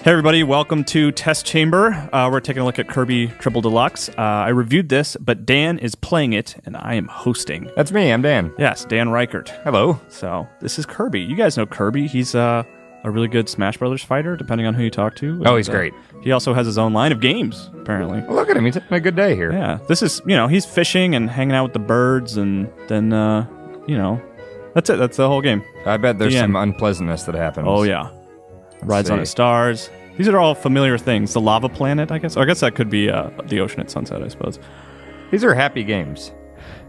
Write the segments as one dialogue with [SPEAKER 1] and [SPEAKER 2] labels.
[SPEAKER 1] Hey everybody, welcome to Test Chamber. We're taking a look at Kirby Triple Deluxe. I reviewed this, but Dan is playing it, and I am hosting.
[SPEAKER 2] That's me, I'm Dan.
[SPEAKER 1] Yes, Dan Reichert.
[SPEAKER 2] Hello.
[SPEAKER 1] So, this is Kirby. You guys know Kirby. He's a really good Smash Brothers fighter, depending on who you talk to.
[SPEAKER 2] Oh, he's great.
[SPEAKER 1] He also has his own line of games, apparently.
[SPEAKER 2] Well, look at him, he's having a good day here.
[SPEAKER 1] Yeah, this is, he's fishing and hanging out with the birds, and then, that's it. That's the whole game.
[SPEAKER 2] I bet there's some unpleasantness that happens.
[SPEAKER 1] Oh, yeah. Rides on the stars. These are all familiar things. The lava planet, I guess. Or I guess that could be the ocean at sunset, I suppose.
[SPEAKER 2] These are happy games.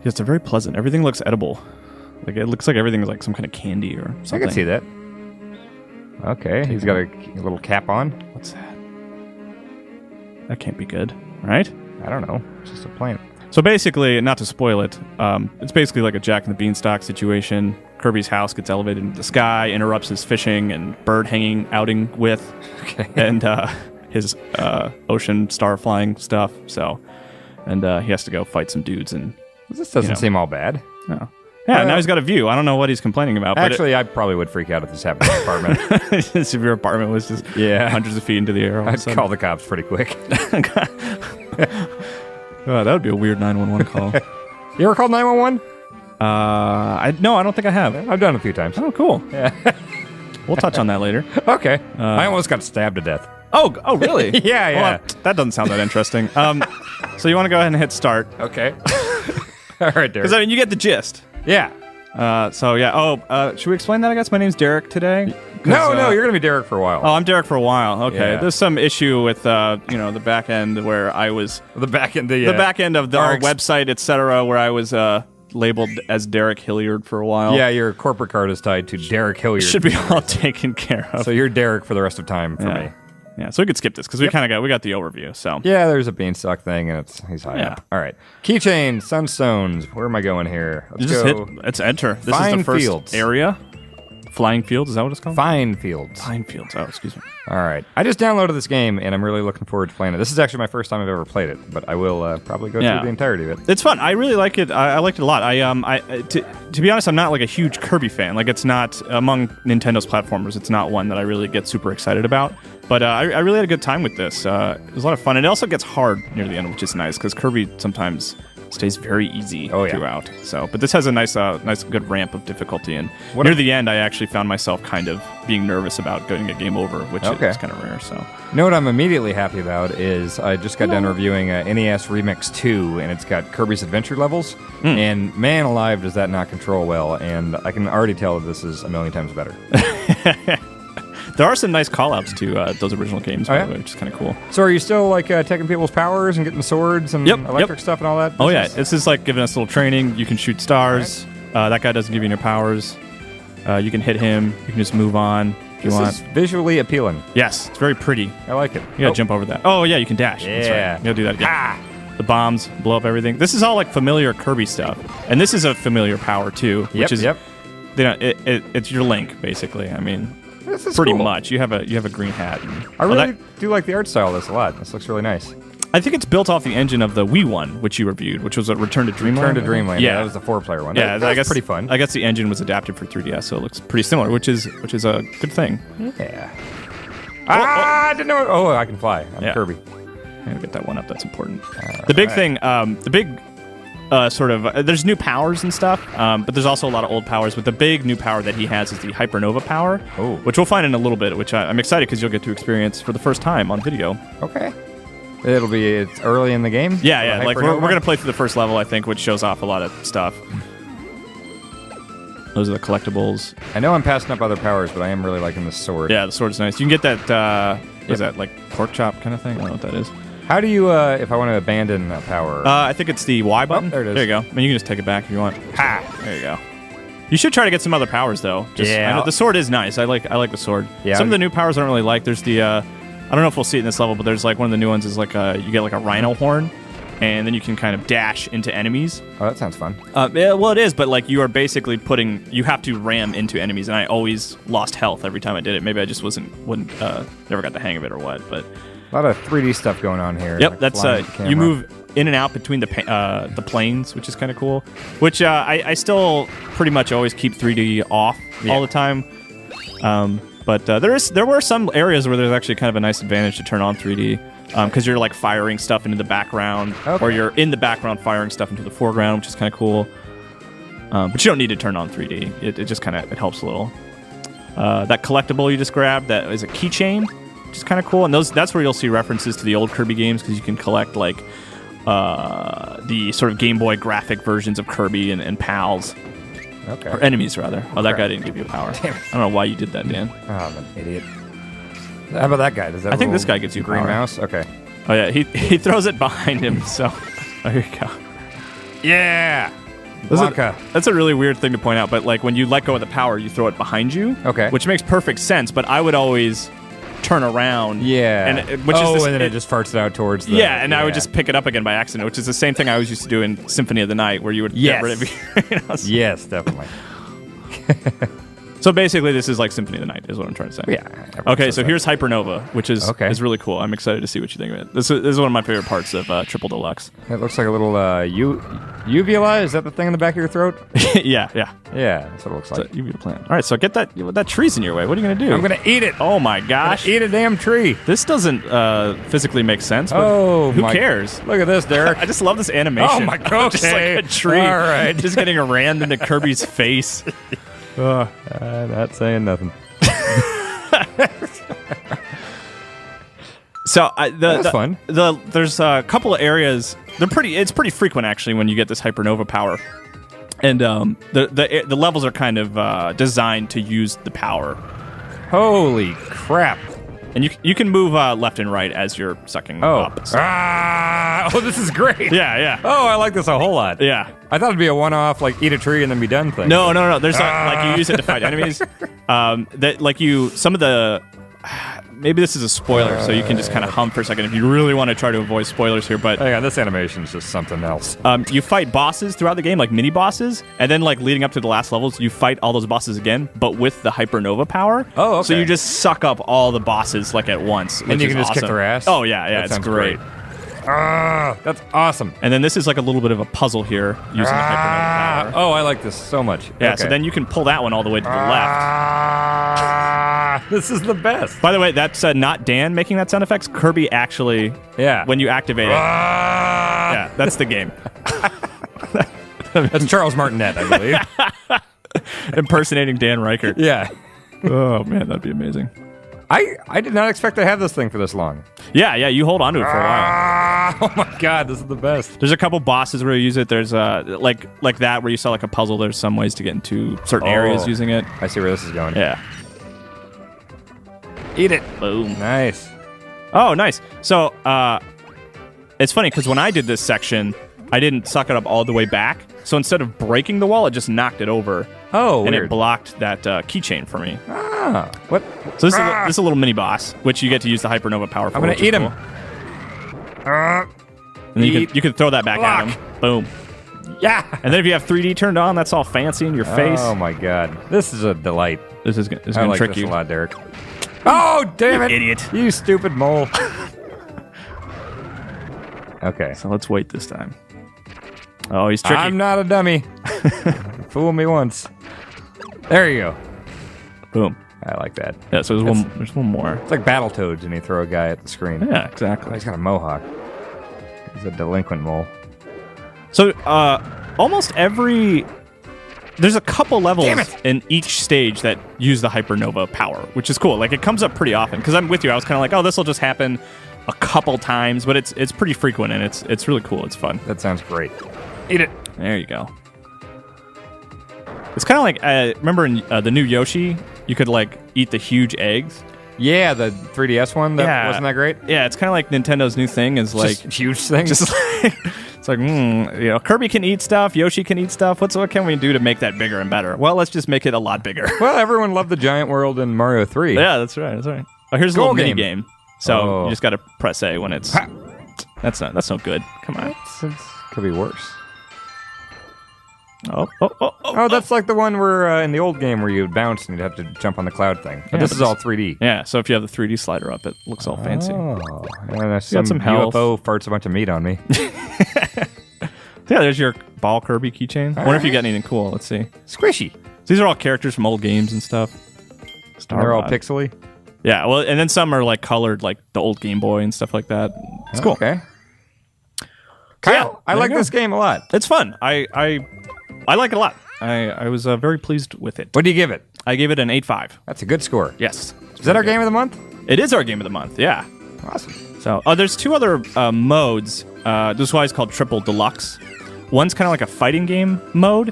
[SPEAKER 1] Yes, they're very pleasant. Everything looks edible. Like it looks like everything is like some kind of candy or something.
[SPEAKER 2] I can see that. Okay, he's got a little cap on.
[SPEAKER 1] What's that? That can't be good, right?
[SPEAKER 2] I don't know. It's just a plant.
[SPEAKER 1] So basically, not to spoil it, it's basically like a Jack and the Beanstalk situation. Kirby's house gets elevated into the sky, interrupts his fishing and bird hanging outing with, and his ocean star flying stuff. So, and he has to go fight some dudes. And
[SPEAKER 2] this doesn't seem all bad.
[SPEAKER 1] No. Yeah, now he's got a view. I don't know what he's complaining about.
[SPEAKER 2] Actually, I probably would freak out if this happened in my apartment.
[SPEAKER 1] If your apartment was just hundreds of feet into the air.
[SPEAKER 2] I'd call the cops pretty quick.
[SPEAKER 1] Oh, that would be a weird 911 call.
[SPEAKER 2] You ever called 911?
[SPEAKER 1] No, I don't think I have.
[SPEAKER 2] I've done it a few times.
[SPEAKER 1] Oh, cool. Yeah. We'll touch on that later.
[SPEAKER 2] Okay. I almost got stabbed to death.
[SPEAKER 1] Oh, really?
[SPEAKER 2] Yeah.
[SPEAKER 1] Well, that doesn't sound that interesting. So you want to go ahead and hit start.
[SPEAKER 2] Okay. All right, Derek.
[SPEAKER 1] Because, you get the gist.
[SPEAKER 2] Yeah.
[SPEAKER 1] Should we explain that, I guess? My name's Derek today.
[SPEAKER 2] No, you're going to be Derek for a while.
[SPEAKER 1] Oh, I'm Derek for a while. Okay.
[SPEAKER 2] Yeah.
[SPEAKER 1] There's some issue with, the back end where I was...
[SPEAKER 2] The back end of
[SPEAKER 1] our website, etc., where I was labeled as Derek Hilliard for a while.
[SPEAKER 2] Yeah, your corporate card is tied to Derek Hilliard.
[SPEAKER 1] Should be all taken care of.
[SPEAKER 2] So you're Derek for the rest of time for me.
[SPEAKER 1] Yeah, so we could skip this because we got the overview. So
[SPEAKER 2] yeah, there's a beanstalk thing, and he's high up. All right, keychain, sunstones. Where am I going here?
[SPEAKER 1] Let's enter. This is the first area. Flying Fields, is that what it's called?
[SPEAKER 2] Fine Fields.
[SPEAKER 1] Fine Fields. Oh, excuse me.
[SPEAKER 2] All right. I just downloaded this game, and I'm really looking forward to playing it. This is actually my first time I've ever played it, but I will probably go through the entirety of it.
[SPEAKER 1] It's fun. I really like it. I liked it a lot. To be honest, I'm not like a huge Kirby fan. Like, it's not, among Nintendo's platformers, it's not one that I really get super excited about. But I really had a good time with this. It was a lot of fun. And it also gets hard near the end, which is nice, because Kirby sometimes stays very easy throughout. So, but this has a nice good ramp of difficulty. And near the end, I actually found myself kind of being nervous about getting a game over, which is kind of rare. So,
[SPEAKER 2] you know what I'm immediately happy about is I just got done reviewing NES Remix 2, and it's got Kirby's Adventure levels. And man alive, does that not control well. And I can already tell that this is a million times better.
[SPEAKER 1] There are some nice call-outs to those original games, by the way, which is kind of cool.
[SPEAKER 2] So are you still taking people's powers and getting the swords and electric stuff and all that?
[SPEAKER 1] Oh, yeah. This is like giving us a little training. You can shoot stars. Right. That guy doesn't give you any powers. You can hit him. You can just move on if you want.
[SPEAKER 2] This is visually appealing.
[SPEAKER 1] Yes, it's very pretty.
[SPEAKER 2] I like it.
[SPEAKER 1] You gotta jump over that. Oh, yeah, you can dash.
[SPEAKER 2] Yeah.
[SPEAKER 1] That's right. You gotta do that again. The bombs blow up everything. This is all like familiar Kirby stuff. And this is a familiar power, too. Which is, it's your Link, basically. I mean...
[SPEAKER 2] This is
[SPEAKER 1] pretty
[SPEAKER 2] cool.
[SPEAKER 1] much. You have a green hat.
[SPEAKER 2] I really do like the art style of this a lot. This looks really nice.
[SPEAKER 1] I think it's built off the engine of the Wii one, which you reviewed, which was a Return to Dreamland.
[SPEAKER 2] Return to Dreamland. Yeah, that was the 4-player one.
[SPEAKER 1] Yeah,
[SPEAKER 2] that was pretty fun.
[SPEAKER 1] I guess the engine was adapted for 3DS, so it looks pretty similar, which is a good thing.
[SPEAKER 2] Yeah. I didn't know. Oh, I can fly. I'm Kirby.
[SPEAKER 1] Yeah, get that one up. That's important. The big thing, there's new powers and stuff, but there's also a lot of old powers. But the big new power that he has is the Hypernova power, which we'll find in a little bit, which I'm excited because you'll get to experience for the first time on video.
[SPEAKER 2] Okay. It's early in the game?
[SPEAKER 1] Yeah. Like we're going to play through the first level, I think, which shows off a lot of stuff. Those are the collectibles.
[SPEAKER 2] I know I'm passing up other powers, but I am really liking the sword.
[SPEAKER 1] Yeah, the sword's nice. You can get that, what is that, like pork chop kind of thing? I don't know what that is.
[SPEAKER 2] How do you, if I want to abandon that power?
[SPEAKER 1] I think it's the Y button.
[SPEAKER 2] There it is.
[SPEAKER 1] There you go. I mean, you can just take it back if you want. Ha! There you go. You should try to get some other powers, though. I know the sword is nice. I like the sword. Yeah. Some of the new powers I don't really like. There's the, I don't know if we'll see it in this level, but there's like one of the new ones is like you get like a rhino horn, and then you can kind of dash into enemies.
[SPEAKER 2] Oh, that sounds fun.
[SPEAKER 1] Well, it is, but like you are basically you have to ram into enemies, and I always lost health every time I did it. Maybe I just never got the hang of it or what, but...
[SPEAKER 2] A lot of 3D stuff going on here.
[SPEAKER 1] Yep, like that's you move in and out between the planes, which is kind of cool. Which I still pretty much always keep 3D off all the time. But there were some areas where there's actually kind of a nice advantage to turn on 3D because you're like firing stuff into the background, or you're in the background firing stuff into the foreground, which is kind of cool. But you don't need to turn on 3D. It just kind of helps a little. That collectible you just grabbed, that is a keychain, which is kind of cool. And that's where you'll see references to the old Kirby games because you can collect like the sort of Game Boy graphic versions of Kirby and pals.
[SPEAKER 2] Okay.
[SPEAKER 1] Or enemies, rather. Oh, that guy didn't give you power.
[SPEAKER 2] Damn it.
[SPEAKER 1] I don't know why you did that, Dan.
[SPEAKER 2] Oh, I'm an idiot. How about that guy? Does that
[SPEAKER 1] I think this guy gets you
[SPEAKER 2] green
[SPEAKER 1] power.
[SPEAKER 2] mouse? Okay.
[SPEAKER 1] Oh, yeah. He throws it behind him, so... Oh, here you go.
[SPEAKER 2] Yeah! Blanca.
[SPEAKER 1] That's a really weird thing to point out, but like when you let go of the power, you throw it behind you.
[SPEAKER 2] Okay.
[SPEAKER 1] Which makes perfect sense, but I would always turn around.
[SPEAKER 2] Yeah.
[SPEAKER 1] And
[SPEAKER 2] and then it just farts it out towards the...
[SPEAKER 1] Yeah, and I would just pick it up again by accident, which is the same thing I always used to do in Symphony of the Night, where you would get rid of
[SPEAKER 2] Yes, definitely.
[SPEAKER 1] So basically, this is like Symphony of the Night, is what I'm trying to say.
[SPEAKER 2] Yeah.
[SPEAKER 1] Okay, so here's Hypernova, which is really cool. I'm excited to see what you think of it. This is one of my favorite parts of Triple Deluxe.
[SPEAKER 2] It looks like a little uvula. Is that the thing in the back of your throat?
[SPEAKER 1] Yeah.
[SPEAKER 2] Yeah, that's what it looks like.
[SPEAKER 1] It's a uvula plant. All right, so get that tree's in your way. What are you going to do?
[SPEAKER 2] I'm going to eat it.
[SPEAKER 1] Oh my gosh.
[SPEAKER 2] Eat a damn tree.
[SPEAKER 1] This doesn't physically make sense, but who cares?
[SPEAKER 2] Look at this, Derek.
[SPEAKER 1] I just love this animation.
[SPEAKER 2] Oh my god.
[SPEAKER 1] Just like a tree.
[SPEAKER 2] All right.
[SPEAKER 1] Just getting rammed into Kirby's face.
[SPEAKER 2] Not saying nothing.
[SPEAKER 1] So
[SPEAKER 2] that's fun.
[SPEAKER 1] There's a couple of areas. It's pretty frequent actually when you get this Hypernova power, and the levels are kind of designed to use the power.
[SPEAKER 2] Holy crap!
[SPEAKER 1] And you can move left and right as you're sucking up. So.
[SPEAKER 2] This is great.
[SPEAKER 1] Yeah.
[SPEAKER 2] Oh, I like this a whole lot.
[SPEAKER 1] Yeah.
[SPEAKER 2] I thought it'd be a one-off, like eat a tree and then be done thing.
[SPEAKER 1] No. There's like you use it to fight enemies. Some of the. Maybe this is a spoiler, so you can just kind of hum for a second if you really want to try to avoid spoilers here. But
[SPEAKER 2] hang on, this animation is just something else.
[SPEAKER 1] You fight bosses throughout the game, like mini bosses, and then like leading up to the last levels, you fight all those bosses again, but with the Hypernova power.
[SPEAKER 2] Oh, okay.
[SPEAKER 1] So you just suck up all the bosses like at once,
[SPEAKER 2] and you can just kick their ass.
[SPEAKER 1] Oh yeah, it's great.
[SPEAKER 2] That's awesome.
[SPEAKER 1] And then this is like a little bit of a puzzle here using the Hypernova power.
[SPEAKER 2] Oh, I like this so much.
[SPEAKER 1] Yeah, so then you can pull that one all the way to the left.
[SPEAKER 2] This is the best.
[SPEAKER 1] By the way, that's not Dan making that sound effects. Kirby actually, when you activate it. Yeah, that's the game.
[SPEAKER 2] That's Charles Martinet, I believe.
[SPEAKER 1] Impersonating Dan Reichert.
[SPEAKER 2] Yeah.
[SPEAKER 1] Oh, man, that'd be amazing.
[SPEAKER 2] I did not expect to have this thing for this long.
[SPEAKER 1] Yeah, you hold on to it for a while.
[SPEAKER 2] Oh my god, this is the best.
[SPEAKER 1] There's a couple bosses where you use it. There's like that where you saw like a puzzle. There's some ways to get into certain areas using it.
[SPEAKER 2] I see where this is going.
[SPEAKER 1] Yeah.
[SPEAKER 2] Eat it.
[SPEAKER 1] Boom.
[SPEAKER 2] Nice.
[SPEAKER 1] Oh, nice. So it's funny because when I did this section, I didn't suck it up all the way back. So instead of breaking the wall, it just knocked it over.
[SPEAKER 2] Oh,
[SPEAKER 1] and
[SPEAKER 2] weird.
[SPEAKER 1] It blocked that keychain for me.
[SPEAKER 2] What?
[SPEAKER 1] So this is a little mini boss, which you get to use the Hypernova power for.
[SPEAKER 2] I'm gonna eat him.
[SPEAKER 1] And then you can throw that back at him. Boom.
[SPEAKER 2] Yeah.
[SPEAKER 1] And then if you have 3D turned on, that's all fancy in your face.
[SPEAKER 2] Oh my god, this is a delight.
[SPEAKER 1] This is gonna
[SPEAKER 2] like
[SPEAKER 1] trick
[SPEAKER 2] this
[SPEAKER 1] you
[SPEAKER 2] a lot, Derek. Oh damn it,
[SPEAKER 1] idiot!
[SPEAKER 2] You stupid mole. Okay.
[SPEAKER 1] So let's wait this time. Oh, he's tricky.
[SPEAKER 2] I'm not a dummy. Fool me once. There you go.
[SPEAKER 1] Boom.
[SPEAKER 2] I like that.
[SPEAKER 1] Yeah, so there's one more.
[SPEAKER 2] It's like Battletoads when you throw a guy at the screen.
[SPEAKER 1] Yeah, exactly.
[SPEAKER 2] Oh, he's got a mohawk. He's a delinquent mole.
[SPEAKER 1] So, almost there's a couple levels in each stage that use the Hypernova power, which is cool. Like, it comes up pretty often. Because I'm with you. I was kind of like, oh, this will just happen a couple times. But it's pretty frequent, and it's really cool. It's fun.
[SPEAKER 2] That sounds great. Eat it.
[SPEAKER 1] There you go. It's kind of like, remember in the new Yoshi, you could, like, eat the huge eggs?
[SPEAKER 2] Yeah, the 3DS one. Wasn't that great?
[SPEAKER 1] Yeah, it's kind of like Nintendo's new thing is, like...
[SPEAKER 2] Just huge things?
[SPEAKER 1] Just like... It's like, Kirby can eat stuff, Yoshi can eat stuff. What can we do to make that bigger and better? Well, let's just make it a lot bigger.
[SPEAKER 2] Well, everyone loved the giant world in Mario 3.
[SPEAKER 1] Yeah, that's right. Oh, here's a little mini game. So you just got to press A when it's...
[SPEAKER 2] Ha.
[SPEAKER 1] That's not good. Come on.
[SPEAKER 2] Could be worse.
[SPEAKER 1] Oh,
[SPEAKER 2] that's like the one where in the old game where you'd bounce and you'd have to jump on the cloud thing. But this is all 3D.
[SPEAKER 1] Yeah, so if you have the 3D slider up, it looks all fancy.
[SPEAKER 2] Oh, and some
[SPEAKER 1] health.
[SPEAKER 2] UFO farts a bunch of meat on me.
[SPEAKER 1] Yeah, there's your ball Kirby keychain. I wonder if you got anything cool. Let's see.
[SPEAKER 2] Squishy.
[SPEAKER 1] These are all characters from old games and stuff.
[SPEAKER 2] They're all
[SPEAKER 1] Starrod.
[SPEAKER 2] pixely.
[SPEAKER 1] Yeah, well, and then some are like colored, like the old Game Boy and stuff like that. It's cool.
[SPEAKER 2] Okay.
[SPEAKER 1] So, yeah,
[SPEAKER 2] Kyle, I
[SPEAKER 1] there
[SPEAKER 2] like
[SPEAKER 1] you go.
[SPEAKER 2] this game a lot.
[SPEAKER 1] It's fun. I like it a lot. I was very pleased with it.
[SPEAKER 2] What do you give it?
[SPEAKER 1] I gave it an 8.5.
[SPEAKER 2] That's a good score.
[SPEAKER 1] Yes.
[SPEAKER 2] Is that our game of the month?
[SPEAKER 1] It is our game of the month. Yeah.
[SPEAKER 2] Awesome.
[SPEAKER 1] So there's 2 other modes. This is why it's called Triple Deluxe. One's kind of like a fighting game mode,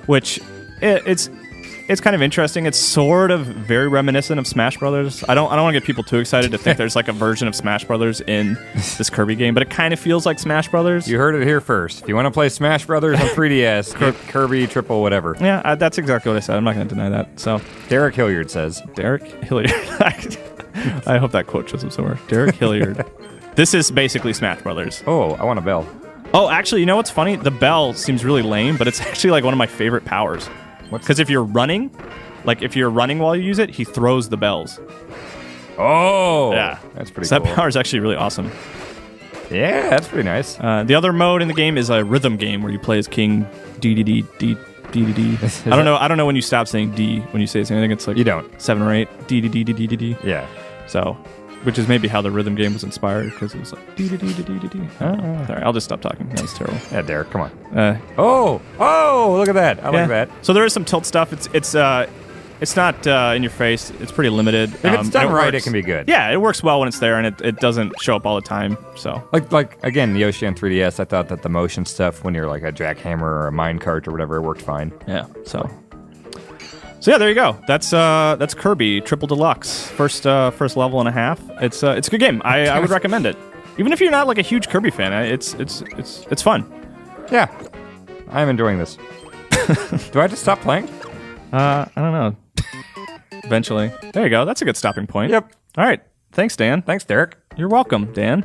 [SPEAKER 1] which it's kind of interesting. It's sort of very reminiscent of Smash Brothers. I don't want to get people too excited to think there's like a version of Smash Brothers in this Kirby game, but it kind of feels like Smash Brothers.
[SPEAKER 2] You heard it here first. If you want to play Smash Brothers on 3DS, get Kirby Triple whatever.
[SPEAKER 1] Yeah, that's exactly what I said. I'm not going to deny that. So
[SPEAKER 2] Derek Hilliard says.
[SPEAKER 1] Derek Hilliard. I hope that quote shows up somewhere. Derek Hilliard. This is basically Smash Brothers.
[SPEAKER 2] Oh, I want a bell.
[SPEAKER 1] Oh, actually, you know what's funny? The bell seems really lame, but it's actually like one of my favorite powers. Because if you're running while you use it, he throws the bells.
[SPEAKER 2] Oh,
[SPEAKER 1] Yeah.
[SPEAKER 2] That's pretty
[SPEAKER 1] So
[SPEAKER 2] cool.
[SPEAKER 1] that power is actually really awesome.
[SPEAKER 2] Yeah, that's pretty nice.
[SPEAKER 1] The other mode in the game is a rhythm game where you play as King D. I don't know when you stop saying D when you say something. I think it's like
[SPEAKER 2] You don't.
[SPEAKER 1] 7 or 8. D.
[SPEAKER 2] Yeah.
[SPEAKER 1] So, which is maybe how the rhythm game was inspired because it was like D. Sorry, I'll just stop talking. That was terrible.
[SPEAKER 2] Yeah, Derek, come on.
[SPEAKER 1] Oh,
[SPEAKER 2] Look at that. I like that.
[SPEAKER 1] So there is some tilt stuff. It's not in your face. It's pretty limited.
[SPEAKER 2] If it's done
[SPEAKER 1] and
[SPEAKER 2] right,
[SPEAKER 1] works.
[SPEAKER 2] it can be good.
[SPEAKER 1] Yeah, it works well when it's there, and it doesn't show up all the time. So
[SPEAKER 2] Like again, Yoshi on 3DS, I thought that the motion stuff when you're like a jackhammer or a minecart or whatever, it worked fine.
[SPEAKER 1] yeah, so yeah, there you go. That's Kirby Triple Deluxe, first level and a half. It's a good game. I would recommend it, even if you're not like a huge Kirby fan. It's fun.
[SPEAKER 2] Yeah, I'm enjoying this. Do I have to stop playing?
[SPEAKER 1] I don't know. Eventually, there you go. That's a good stopping point.
[SPEAKER 2] Yep.
[SPEAKER 1] All right. Thanks, Dan.
[SPEAKER 2] Thanks, Derek.
[SPEAKER 1] You're welcome, Dan.